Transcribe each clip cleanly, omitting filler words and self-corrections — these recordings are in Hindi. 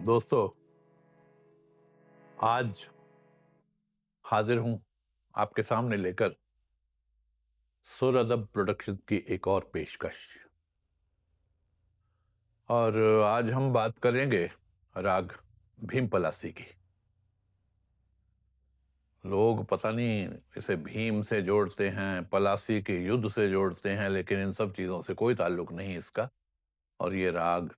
दोस्तों, आज हाजिर हूं आपके सामने लेकर सुर अदब प्रोडक्शन की एक और पेशकश। और आज हम बात करेंगे राग भीम पलासी की। लोग पता नहीं इसे भीम से जोड़ते हैं, पलासी के युद्ध से जोड़ते हैं, लेकिन इन सब चीजों से कोई ताल्लुक नहीं इसका। और ये राग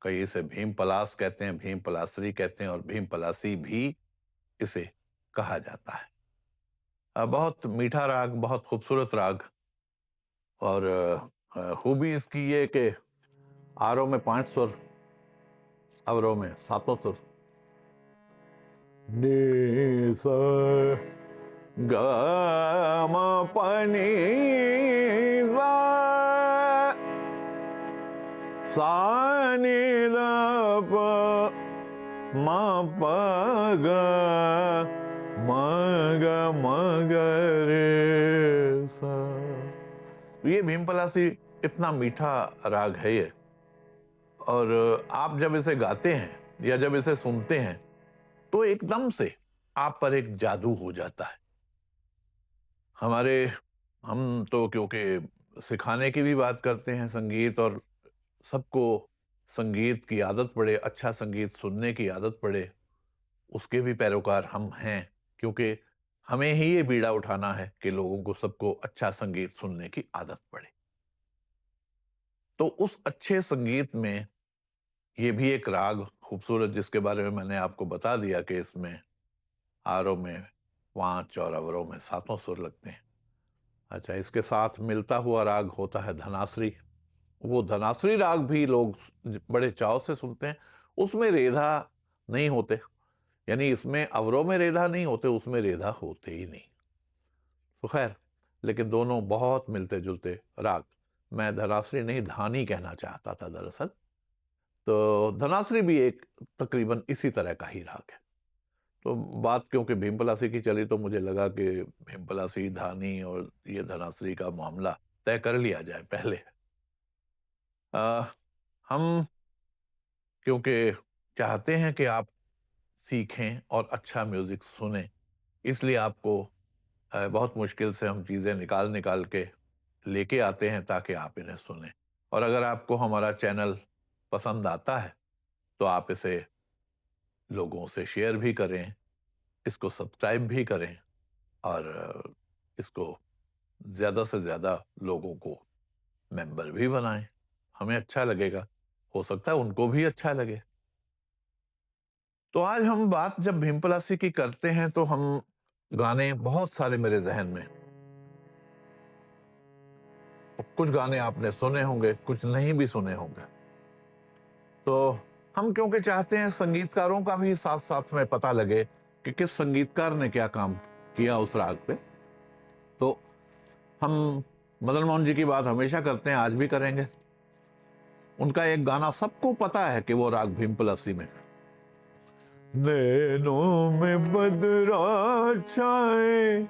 कई इसे भीम पलास कहते हैं, भीम पलासरी कहते हैं, और भीम पलासी भी इसे कहा जाता है। बहुत मीठा राग, बहुत खूबसूरत राग। और खूबी इसकी ये कि आरों में 5 सुर, अवरों में 7 सुर। नी सा ग म प नी सा सा नी द प म प ग म ग म ग रे सा। ये भीम पलासी इतना मीठा राग है ये। और आप जब इसे गाते हैं या जब इसे सुनते हैं तो एकदम से आप पर एक जादू हो जाता है। हमारे हम तो क्योंकि सिखाने की भी बात करते हैं संगीत, और सबको संगीत की आदत पड़े, अच्छा संगीत सुनने की आदत पड़े, उसके भी पैरोकार हम हैं। क्योंकि हमें ही ये बीड़ा उठाना है कि लोगों को, सबको अच्छा संगीत सुनने की आदत पड़े। तो उस अच्छे संगीत में ये भी एक राग खूबसूरत, जिसके बारे में मैंने आपको बता दिया कि इसमें आरों में 5 और अवरों में 7 सुर लगते हैं। अच्छा, इसके साथ मिलता हुआ राग होता है धनासरी। वो धनासरी राग भी लोग बड़े चाव से सुनते हैं। उसमें रेधा नहीं होते, यानी इसमें अवरों में रेधा नहीं होते, उसमें रेधा होते ही नहीं। तो खैर, लेकिन दोनों बहुत मिलते जुलते राग। मैं धनासरी नहीं, धानी कहना चाहता था दरअसल। तो धनासरी भी एक तकरीबन इसी तरह का ही राग है। तो बात क्योंकि भीम पलासी की चली, तो मुझे लगा कि भीम पलासी, धानी और ये धनासरी का मामला तय कर लिया जाए पहले। आ, हम क्योंकि चाहते हैं कि आप सीखें और अच्छा म्यूजिक सुने, इसलिए आपको बहुत मुश्किल से हम चीजें निकाल निकाल के लेके आते हैं ताकि आप इन्हें सुने। और अगर आपको हमारा चैनल पसंद आता है तो आप इसे लोगों से शेयर भी करें, इसको सब्सक्राइब भी करें, और इसको ज्यादा से ज्यादा लोगों को मेंबर भी बनाएं। हमें अच्छा लगेगा, हो सकता है उनको भी अच्छा लगे। तो आज हम बात जब भीम पलासी की करते हैं तो हम गाने बहुत सारे मेरे जहन में, कुछ गाने आपने सुने होंगे, कुछ नहीं भी सुने होंगे। तो हम क्योंकि चाहते हैं संगीतकारों का भी साथ साथ में पता लगे कि किस संगीतकार ने क्या काम किया उस राग पे, तो हम मदन मोहन जी की बात हमेशा करते हैं, आज भी करेंगे। उनका एक गाना सबको पता है कि वो राग भीम पलासी में, नैनों में बदरा छाए,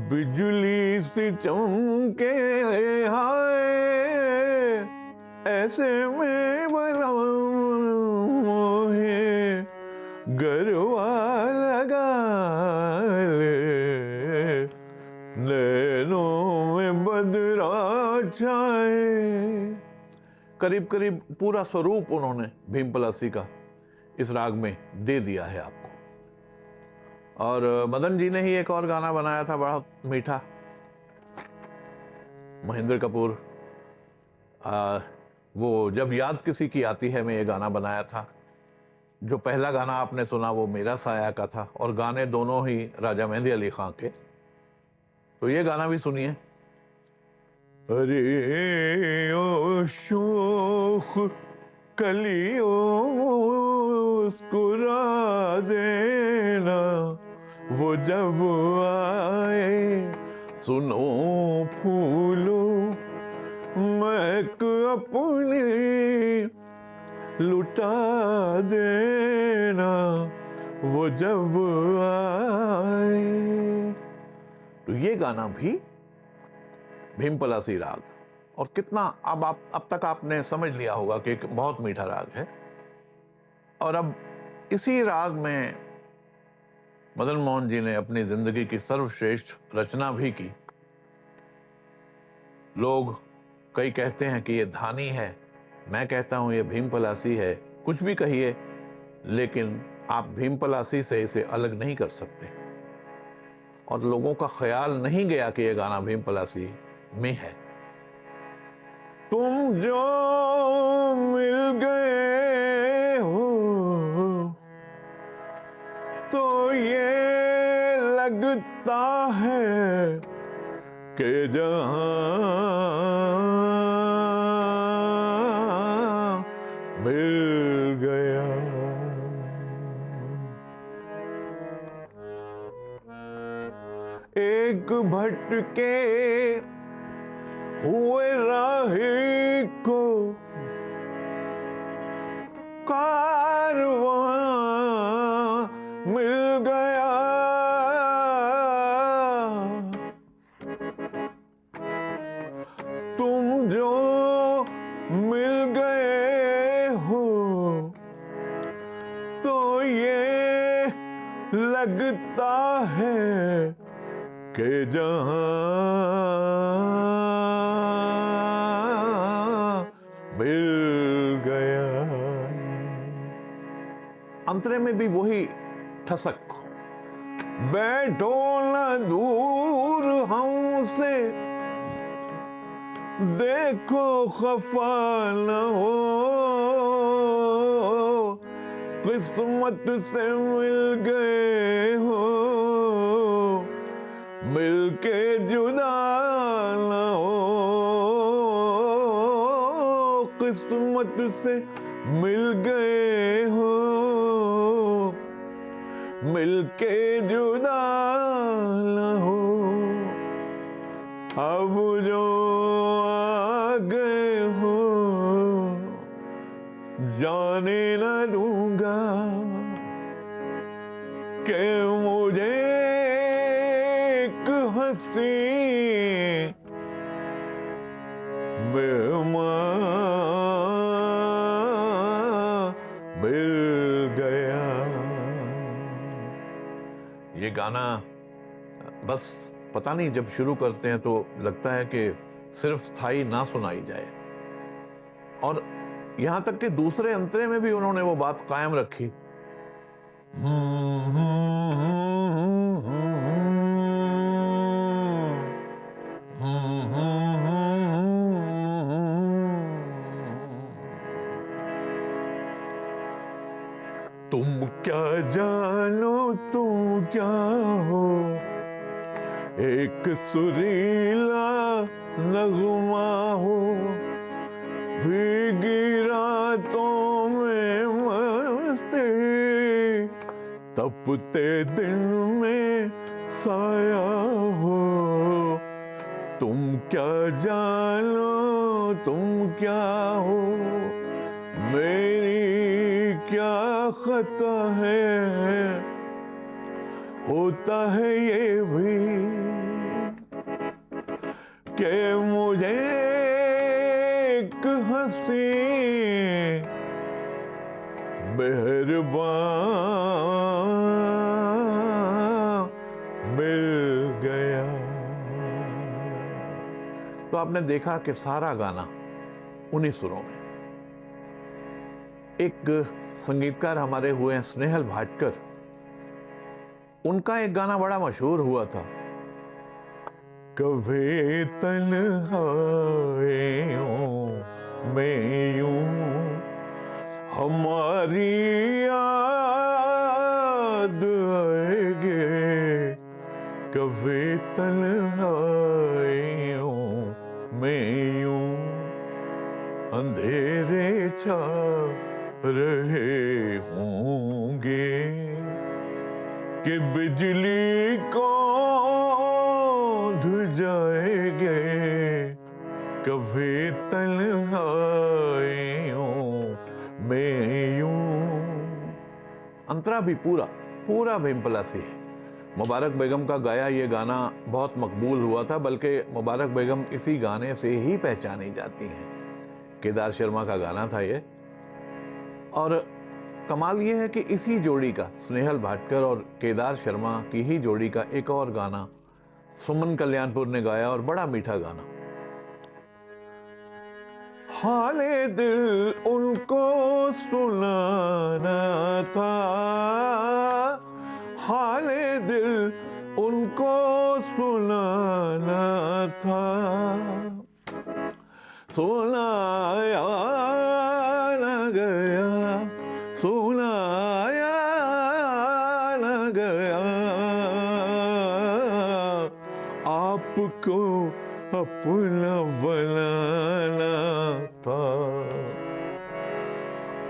बिजली सी चमके हाय, ऐसे में बला मोहे गरवा लगा ले, नैनों में बदरा छाए। करीब करीब पूरा स्वरूप उन्होंने भीम पलासी का इस राग में दे दिया है आपको। और मदन जी ने ही एक और गाना बनाया था बड़ा मीठा, महेंद्र कपूर। वो जब याद किसी की आती है में ये गाना बनाया था। जो पहला गाना आपने सुना वो मेरा साया का था, और गाने दोनों ही राजा मेहंदी अली खां के। तो ये गाना भी सुनिए। अरे ओ शोख कलियों मुस्कुरा देना, वो जब आए सुनो फूलों महक अपनी लुटा देना, वो जब आए। तो ये गाना भी भीम पलासी राग। और कितना अब तक आपने समझ लिया होगा कि एक बहुत मीठा राग है। और अब इसी राग में मदन मोहन जी ने अपनी जिंदगी की सर्वश्रेष्ठ रचना भी की। लोग कई कहते हैं कि ये धानी है, मैं कहता हूं ये भीम पलासी है। कुछ भी कहिए, लेकिन आप भीम पलासी से इसे अलग नहीं कर सकते। और लोगों का ख्याल नहीं गया कि यह गाना भीम पलासी में है। तुम जो मिल गए हो तो ये लगता है कि जहां मिल गया। एक भटके हुए राही को कारवां मिल गया। तुम जो मिल गए हो तो ये लगता है कि जहां मिल गया। अंतरे में भी वही ठसक, बैठो न दूर हमसे, देखो खफा न हो, किस्मत से मिल गए हो, मिलके जुदा न हो, किस्मत से मिल गए हो, मिलके जुदा न हो। अब जो आ गए हो जाने न दूंगा कि मुझे एक हंसी मेहमान मिल गया। ये गाना बस पता नहीं, जब शुरू करते हैं तो लगता है कि सिर्फ स्थाई ना सुनाई जाए। और यहां तक कि दूसरे अंतरे में भी उन्होंने वो बात कायम रखी। तुम क्या जानो तुम क्या हो, एक सुरीला नगमा हो, भीगी रातों में मस्ती, तपते दिन में साया हो। तुम क्या जानो तुम क्या हो, मेरी क्या खता है, होता है ये भी कि मुझे एक हंसी मेहरबान मिल गया। तो आपने देखा कि सारा गाना उन्हीं सुरों में। एक संगीतकार हमारे हुए हैं स्नेहल भाटकर, उनका एक गाना बड़ा मशहूर हुआ था, कभी तन्हाइयों में यूं हमारी याद आएगी, कभी तन्हाइयों में यूं अंधेरे छा रहे होंगे, कि बिजली को धुल जाएंगे, कभी तन्हाइयों में यूं। अंतरा भी पूरा भीम पलासी है। मुबारक बेगम का गाया ये गाना बहुत मकबूल हुआ था, बल्कि मुबारक बेगम इसी गाने से ही पहचानी जाती हैं। केदार शर्मा का गाना था ये, और कमाल ये है कि इसी जोड़ी का, स्नेहल भाटकर और केदार शर्मा की ही जोड़ी का एक और गाना सुमन कल्याणपुर ने गाया, और बड़ा मीठा गाना। हाले दिल उनको सुनाना था, हाले दिल उनको सुनाना था, सुनाया न गया, सुनाया न गया, आपको अपना बनाना था,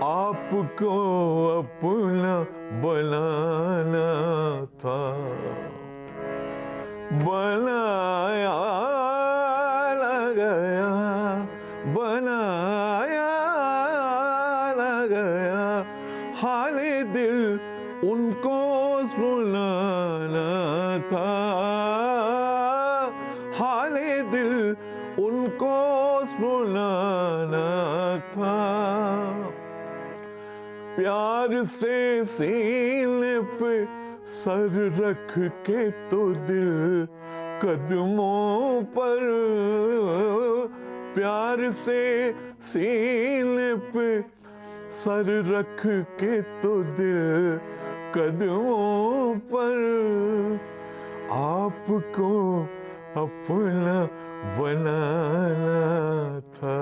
आपको अपना बनाना था, बनाया न गया, बनाया न गया, हाले दिल उनको सुनाना था, हाले दिल उनको सुनाना था, प्यार से सीने पे सर रख के तो दिल कदमों पर, प्यार से सीने पे सर रख के तो दिल कदमों पर, आपको अपना बनाना था,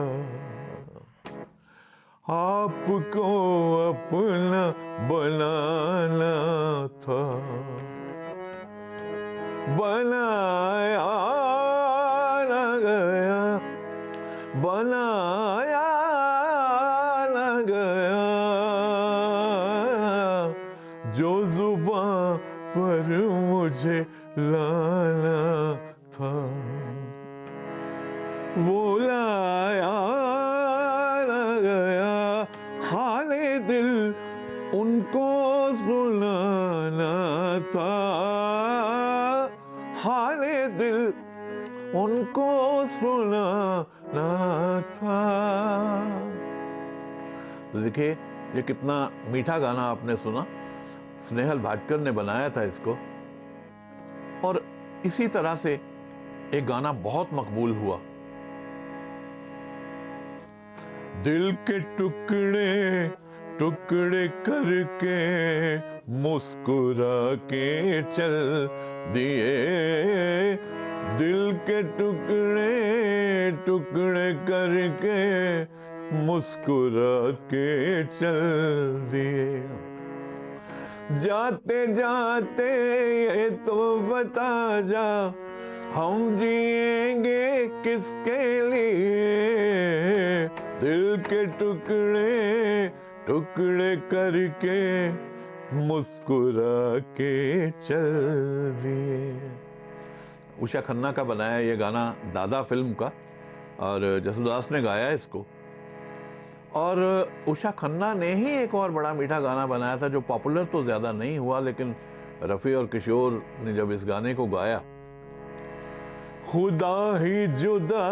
आपको अपना बनाना था, बनाया न गया, बनाया न गया, जो जुबां पर मुझे लाना था, वो लाया न गया, हाले दिल उनको सुनाना था, हाले दिल उनको सुनाना था। देखिए ये कितना मीठा गाना आपने सुना, स्नेहल भाटकर ने बनाया था इसको, और इसी तरह से एक गाना बहुत मकबूल हुआ, दिल के टुकड़े टुकड़े करके मुस्कुरा के चल दिए, दिल के टुकड़े टुकड़े करके मुस्कुरा के चल दिए, जाते जाते ये तो बता जा, हम जिएंगे किसके लिए, दिल के टुकड़े टुकड़े करके मुस्कुरा के चल दिए। उषा खन्ना का बनाया ये गाना दादा फिल्म का, और जसुदास ने गाया इसको, और उषा खन्ना ने ही एक और बड़ा मीठा गाना बनाया था जो पॉपुलर तो ज्यादा नहीं हुआ, लेकिन रफ़ी और किशोर ने जब इस गाने को गाया, खुदा ही जुदा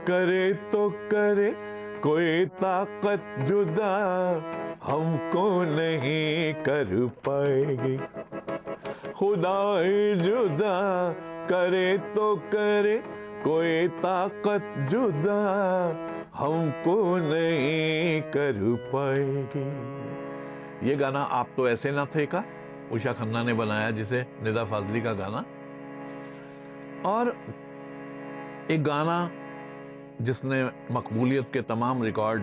करे तो करे, कोई ताकत जुदा हमको नहीं कर पाएगी, खुदा ही जुदा करे तो करे, कोई ताकत जुदा हमको नहीं कर पाएगी। ये गाना आप तो ऐसे ना थे का उषा खन्ना ने बनाया, जिसे निदा फाजली का गाना, और एक गाना जिसने मकबूलियत के तमाम रिकॉर्ड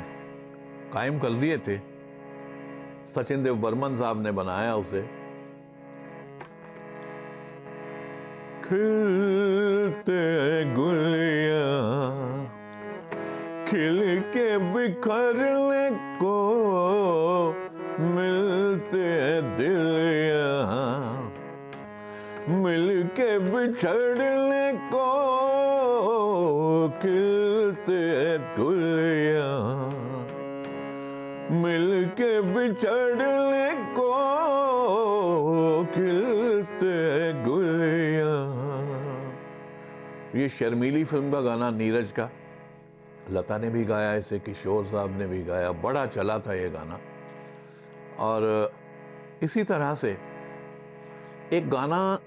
कायम कर दिए थे, सचिन देव बर्मन साहब ने बनाया उसे, खिलते गुलियां खिल के बिखरने को मिलते दिल यहाँ, मिल के बिछड़ने को खिलते गुलियां, मिल के बिछड़ने को खिलते गुलियां। ये शर्मीली फिल्म का गाना, नीरज का, लता ने भी गाया इसे, किशोर साहब ने भी गाया, बड़ा चला था ये गाना। और इसी तरह से एक गाना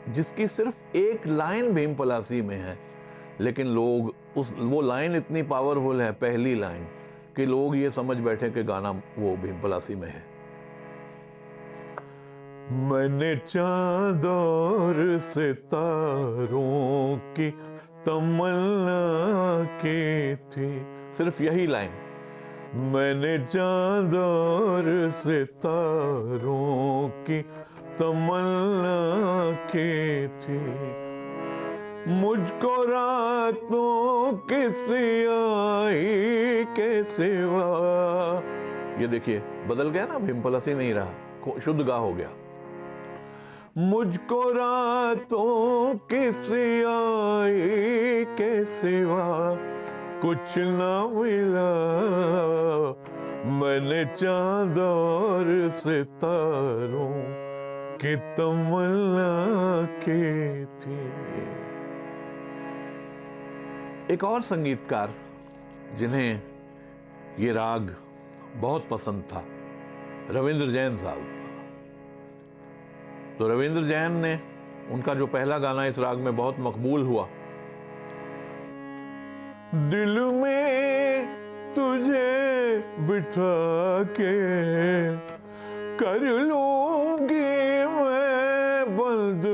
जिसकी सिर्फ एक लाइन भीम पलासी में है, लेकिन लोग वो लाइन इतनी पावरफुल है, पहली लाइन, कि लोग ये समझ बैठे कि गाना वो भीम पलासी में है। मैंने चांद और सितारों की तमन्ना की थी, सिर्फ यही लाइन, मैंने चांद और सितारों की तमन्ना की थी, मुझको रातों की सियाही के सिवा। ये देखिए बदल गया ना, भीम पलासी नहीं रहा, शुद्ध गा हो गया। मुझको रातों की सियाही के सिवा कुछ ना मिला, मैंने चांद और सितारों की तमन्ना की थी। एक और संगीतकार जिन्हें ये राग बहुत पसंद था, रविंद्र जैन साहब। तो रविंद्र जैन ने, उनका जो पहला गाना इस राग में बहुत मकबूल हुआ, दिल में तुझे बिठा के कर लूंगी मैं बंद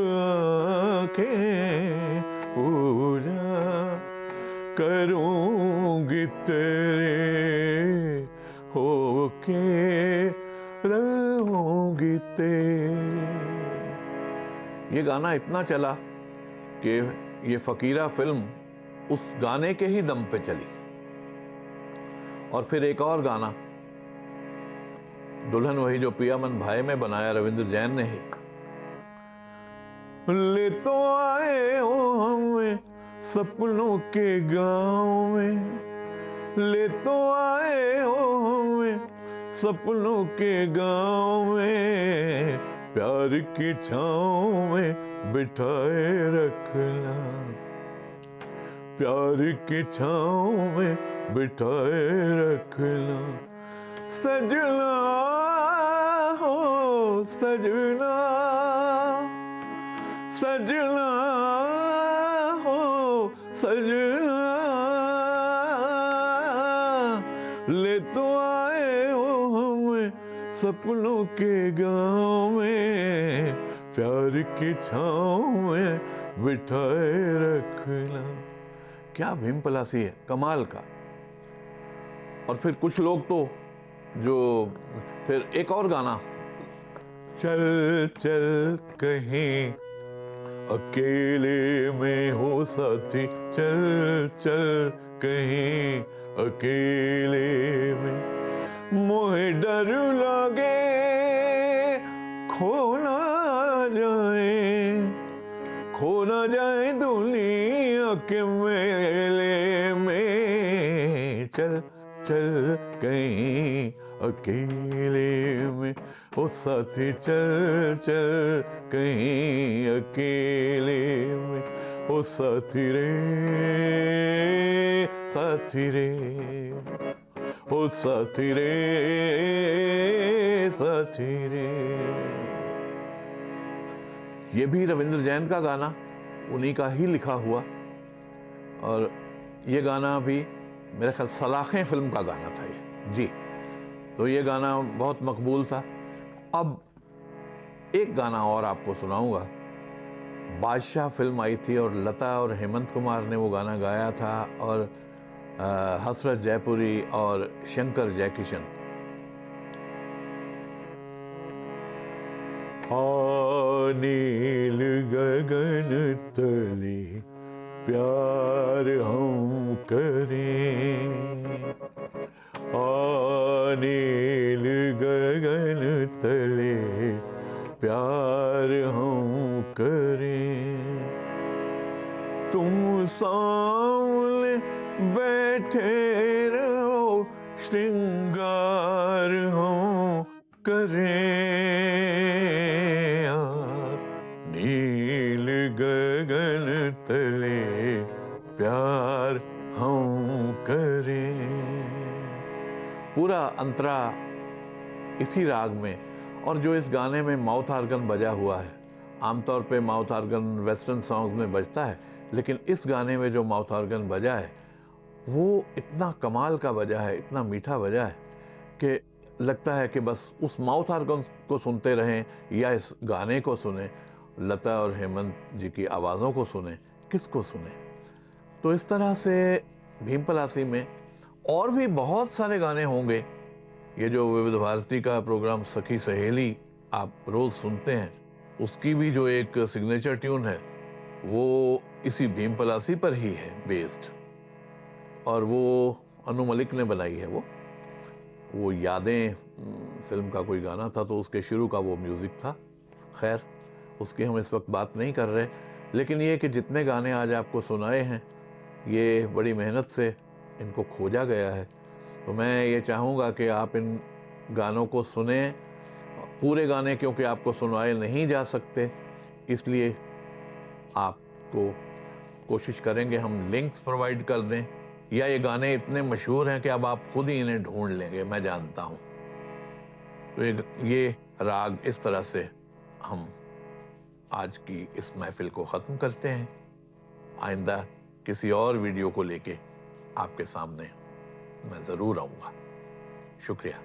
आंखें, पूजा करूंगी तेरे होके रहूंगी तेरे। ये गाना इतना चला कि ये फकीरा फिल्म उस गाने के ही दम पे चली। और फिर एक और गाना, दुल्हन वही जो पिया मन भाई में बनाया रविंद्र जैन ने ही, ले तो आए हो हमें सपनों के गांव में, ले तो आए हो हमें सपनों के गांव में, प्यार की छाँव में बिठाए रखना, प्यार की छाँव में बिठाए रखना, सजना हो सजना, सजना हो सजना, ले तो आए हो हमें सपनों के गांव में, प्यार की छाँव में बिठाए रखना। क्या भीम पलासी है, कमाल का। और फिर कुछ लोग तो जो, फिर एक और गाना, चल चल कहीं अकेले में हो साथी, चल चल कहीं अकेले में, मोहे डर लगे खो ना जाए, खो ना जाए दुनिया के मेले में, चल चल कहीं अकेले में, ओ साथी चल चल कहीं अकेले में, ओ साथी रे साथी रे, ओ साथी रे साथी रे। ये भी रविंद्र जैन का गाना, उन्हीं का ही लिखा हुआ, और ये गाना भी मेरे ख्याल सलाखें फिल्म का गाना था ये जी। तो ये गाना बहुत मकबूल था। अब एक गाना और आपको सुनाऊंगा। बादशाह फिल्म आई थी और लता और हेमंत कुमार ने वो गाना गाया था, और हसरत जयपुरी और शंकर जयकिशन। नील गगन तले प्यार हम करें, नील गगन तले प्यार हम करें, तुम सामने बैठे रहो श्रृंगार हम करें, नील गगन तले प्यार हम करें। पूरा अंतरा इसी राग में, और जो इस गाने में माउथ ऑर्गन बजा हुआ है, आमतौर पे माउथ ऑर्गन वेस्टर्न सॉन्ग्स में बजता है, लेकिन इस गाने में जो माउथ ऑर्गन बजा है वो इतना कमाल का बजा है, इतना मीठा बजा है कि लगता है कि बस उस माउथ ऑर्गन को सुनते रहें या इस गाने को सुने, लता और हेमंत जी की आवाज़ों को सुने, किसको सुने। तो इस तरह से भीम पलासी में और भी बहुत सारे गाने होंगे। ये जो विविध भारती का प्रोग्राम सखी सहेली आप रोज़ सुनते हैं, उसकी भी जो एक सिग्नेचर ट्यून है वो इसी भीम पलासी पर ही है बेस्ड, और वो अनु मलिक ने बनाई है। वो यादें फिल्म का कोई गाना था तो उसके शुरू का वो म्यूज़िक था। खैर, उसकी हम इस वक्त बात नहीं कर रहे, लेकिन ये कि जितने गाने आज आपको सुनाए हैं ये बड़ी मेहनत से इनको खोजा गया है। तो मैं ये चाहूँगा कि आप इन गानों को सुने, पूरे गाने क्योंकि आपको सुनाए नहीं जा सकते, इसलिए आपको कोशिश करेंगे हम लिंक्स प्रोवाइड कर दें, या ये गाने इतने मशहूर हैं कि अब आप खुद ही इन्हें ढूंढ लेंगे, मैं जानता हूँ। तो ये राग इस तरह से हम आज की इस महफिल को ख़त्म करते हैं। आइंदा किसी और वीडियो को लेके आपके सामने मैं ज़रूर आऊँगा। शुक्रिया।